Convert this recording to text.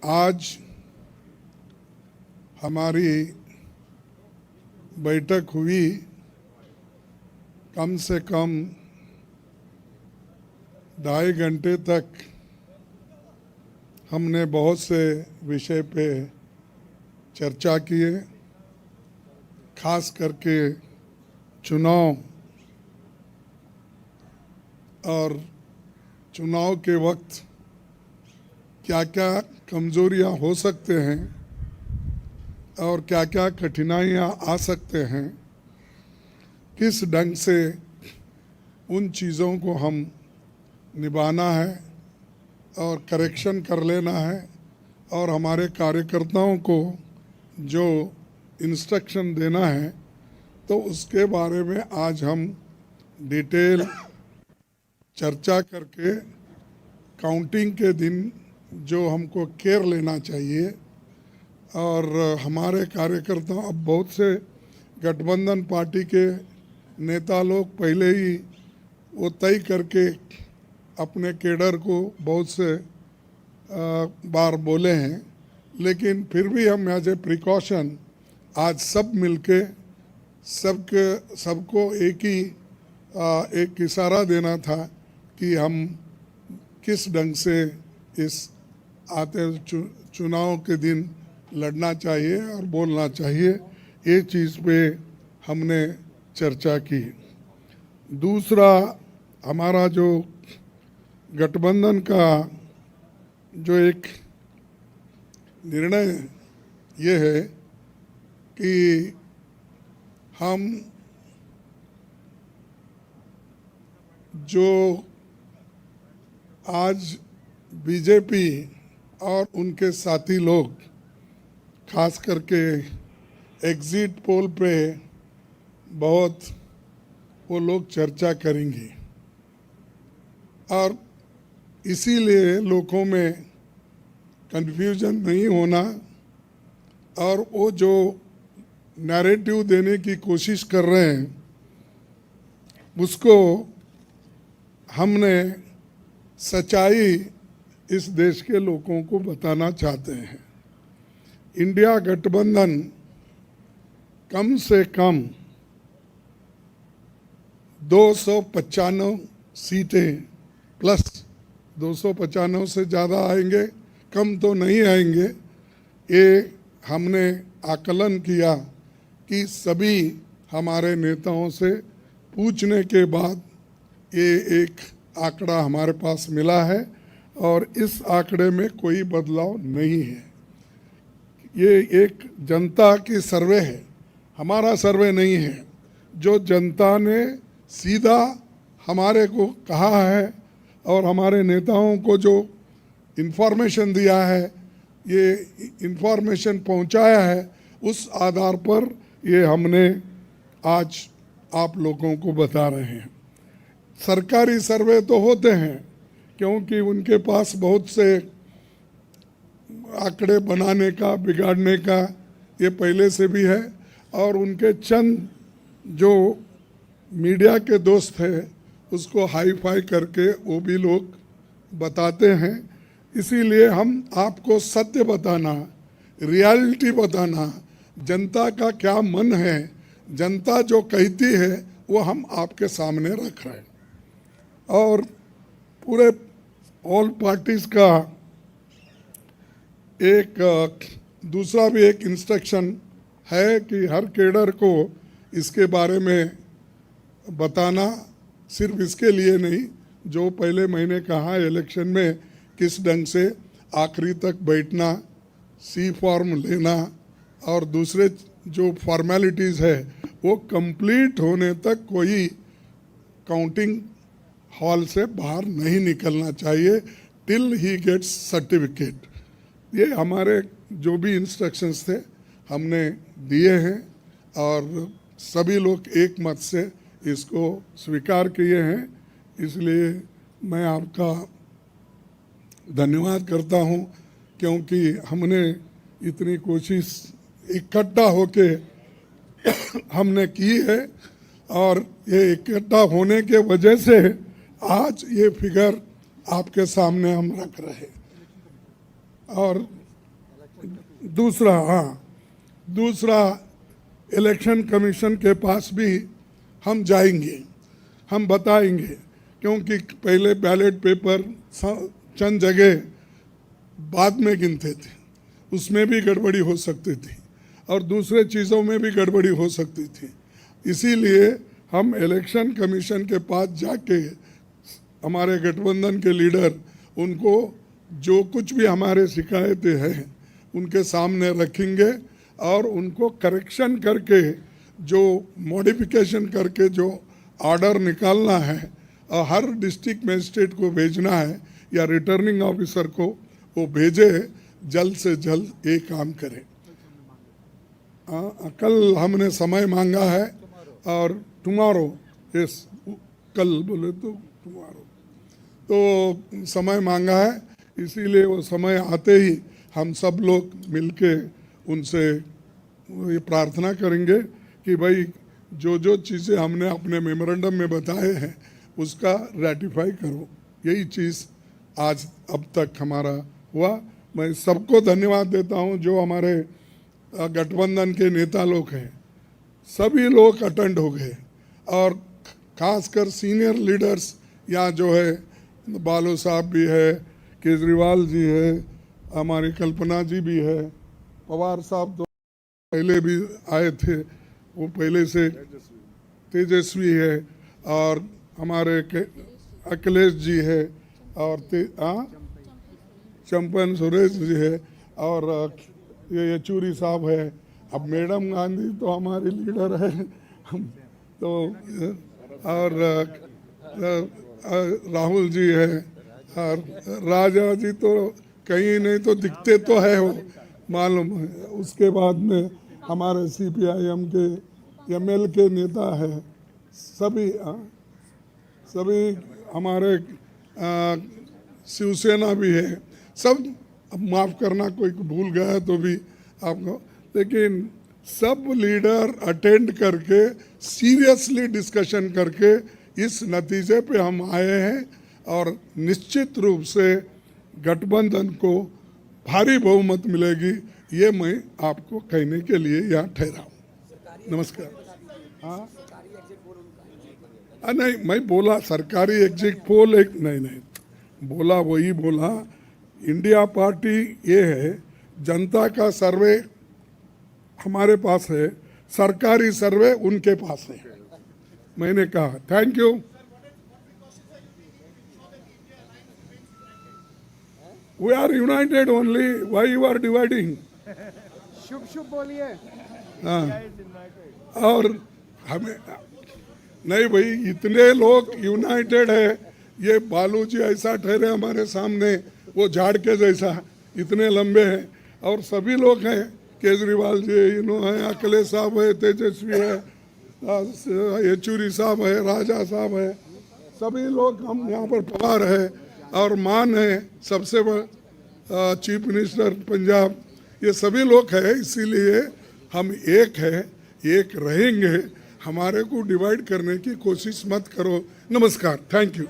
आज हमारी बैठक हुई, कम से कम 2.5 घंटे तक हमने बहुत से विषय पे चर्चा किए। खास करके चुनाव और चुनाव के वक्त क्या क्या कमज़ोरियां हो सकते हैं और क्या क्या कठिनाइयां आ सकते हैं, किस ढंग से उन चीज़ों को हम निभाना है और करेक्शन कर लेना है और हमारे कार्यकर्ताओं को जो इंस्ट्रक्शन देना है, तो उसके बारे में आज हम डिटेल चर्चा करके काउंटिंग के दिन जो हमको केयर लेना चाहिए। और हमारे कार्यकर्ता, अब बहुत से गठबंधन पार्टी के नेता लोग पहले ही वो तय करके अपने केडर को बहुत से बार बोले हैं, लेकिन फिर भी हम एज ए प्रिकॉशन आज सब मिलके सबको एक इशारा देना था कि हम किस ढंग से इस आते चुनाव के दिन लड़ना चाहिए और बोलना चाहिए। ये चीज़ पे हमने चर्चा की। दूसरा, हमारा जो गठबंधन का जो एक निर्णय ये है कि हम जो आज बीजेपी और उनके साथी लोग खास करके एग्जिट पोल पे बहुत वो लोग चर्चा करेंगे और इसीलिए लोगों में कंफ्यूजन नहीं होना और वो जो नैरेटिव देने की कोशिश कर रहे हैं उसको हमने सच्चाई इस देश के लोगों को बताना चाहते हैं। इंडिया गठबंधन कम से कम 295 सीटें प्लस 295 से ज़्यादा आएंगे, कम तो नहीं आएंगे। ये हमने आकलन किया कि सभी हमारे नेताओं से पूछने के बाद ये एक आंकड़ा हमारे पास मिला है और इस आंकड़े में कोई बदलाव नहीं है। ये एक जनता की सर्वे है, हमारा सर्वे नहीं है। जो जनता ने सीधा हमारे को कहा है और हमारे नेताओं को जो इन्फॉर्मेशन दिया है, ये इन्फॉर्मेशन पहुंचाया है, उस आधार पर ये हमने आज आप लोगों को बता रहे हैं। सरकारी सर्वे तो होते हैं क्योंकि उनके पास बहुत से आंकड़े बनाने का, बिगाड़ने का ये पहले से भी है और उनके चंद जो मीडिया के दोस्त हैं उसको हाई फाई करके वो भी लोग बताते हैं। इसीलिए हम आपको सत्य बताना, रियलिटी बताना, जनता का क्या मन है, जनता जो कहती है वो हम आपके सामने रख रहे हैं। और पूरे ऑल पार्टीज का एक दूसरा भी एक इंस्ट्रक्शन है कि हर केडर को इसके बारे में बताना, सिर्फ इसके लिए नहीं, जो पहले मैंने कहा इलेक्शन में किस ढंग से आखिरी तक बैठना, सी फॉर्म लेना और दूसरे जो फॉर्मेलिटीज़ है वो कंप्लीट होने तक कोई काउंटिंग हॉल से बाहर नहीं निकलना चाहिए टिल ही गेट्स सर्टिफिकेट। ये हमारे जो भी इंस्ट्रक्शंस थे हमने दिए हैं और सभी लोग एक मत से इसको स्वीकार किए हैं। इसलिए मैं आपका धन्यवाद करता हूं क्योंकि हमने इतनी कोशिश इकट्ठा होके हमने की है और ये इकट्ठा होने के वजह से आज ये फिगर आपके सामने हम रख रहे हैं। और दूसरा इलेक्शन कमीशन के पास भी हम जाएंगे, हम बताएंगे, क्योंकि पहले बैलेट पेपर चंद जगह बाद में गिनते थे, उसमें भी गड़बड़ी हो सकती थी और दूसरे चीज़ों में भी गड़बड़ी हो सकती थी। इसीलिए हम इलेक्शन कमीशन के पास जाके हमारे गठबंधन के लीडर उनको जो कुछ भी हमारे शिकायतें हैं उनके सामने रखेंगे और उनको करेक्शन करके जो मॉडिफिकेशन करके जो ऑर्डर निकालना है और हर डिस्ट्रिक्ट मजिस्ट्रेट को भेजना है या रिटर्निंग ऑफिसर को वो भेजे, जल्द से जल्द ये काम करें। कल हमने समय मांगा है और टुमारो, यस कल बोले तो टुमारो, तो समय मांगा है, इसीलिए वो समय आते ही हम सब लोग मिलके उनसे ये प्रार्थना करेंगे कि भाई जो जो चीज़ें हमने अपने मेमोरेंडम में बताए हैं उसका रेटिफाई करो। यही चीज़ आज अब तक हमारा हुआ। मैं सबको धन्यवाद देता हूं जो हमारे गठबंधन के नेता लोग हैं, सभी लोग अटेंड हो गए और खासकर सीनियर लीडर्स यहाँ जो है, बालू साहब भी है, केजरीवाल जी है, हमारी कल्पना जी भी है, पवार साहब तो पहले भी आए थे, वो पहले से तेजस्वी है, और हमारे अखिलेश जी है, और चंपन सुरेश जी है, और ये येचूरी साहब है। अब मैडम गांधी तो हमारी लीडर है तो, और राहुल जी है, और राजा जी तो कहीं नहीं तो दिखते तो है वो, मालूम है। उसके बाद में हमारे CPIM के ML के नेता है, सभी हमारे शिवसेना भी है, सब। अब माफ़ करना कोई भूल गया तो भी आपको, लेकिन सब लीडर अटेंड करके सीरियसली डिस्कशन करके इस नतीजे पे हम आए हैं और निश्चित रूप से गठबंधन को भारी बहुमत मिलेगी, ये मैं आपको कहने के लिए यहाँ ठहरा हूँ। नमस्कार। हाँ नहीं, मैं बोला सरकारी एग्जिट पोल एक नहीं बोला, वही बोला। इंडिया पार्टी ये है, जनता का सर्वे हमारे पास है, सरकारी सर्वे उनके पास है। मैंने कहा thank you. We are united only. Why you are dividing? शुभ शुभ बोलिए। हाँ, और हमें नहीं भाई, इतने लोग यूनाइटेड है। ये बालू जी ऐसा ठहरे हमारे सामने, वो झाड़ के जैसा, इतने लंबे हैं, और सभी लोग हैं, केजरीवाल जी इन्होंने, अखिलेश साहब है, तेजस्वी है, येचूरी साहब है, राजा साहब है, सभी लोग हम यहाँ पर पवार है, और मान है सबसे बड़ा चीफ मिनिस्टर पंजाब, ये सभी लोग हैं। इसीलिए हम एक है, एक रहेंगे। हमारे को डिवाइड करने की कोशिश मत करो। नमस्कार, थैंक यू।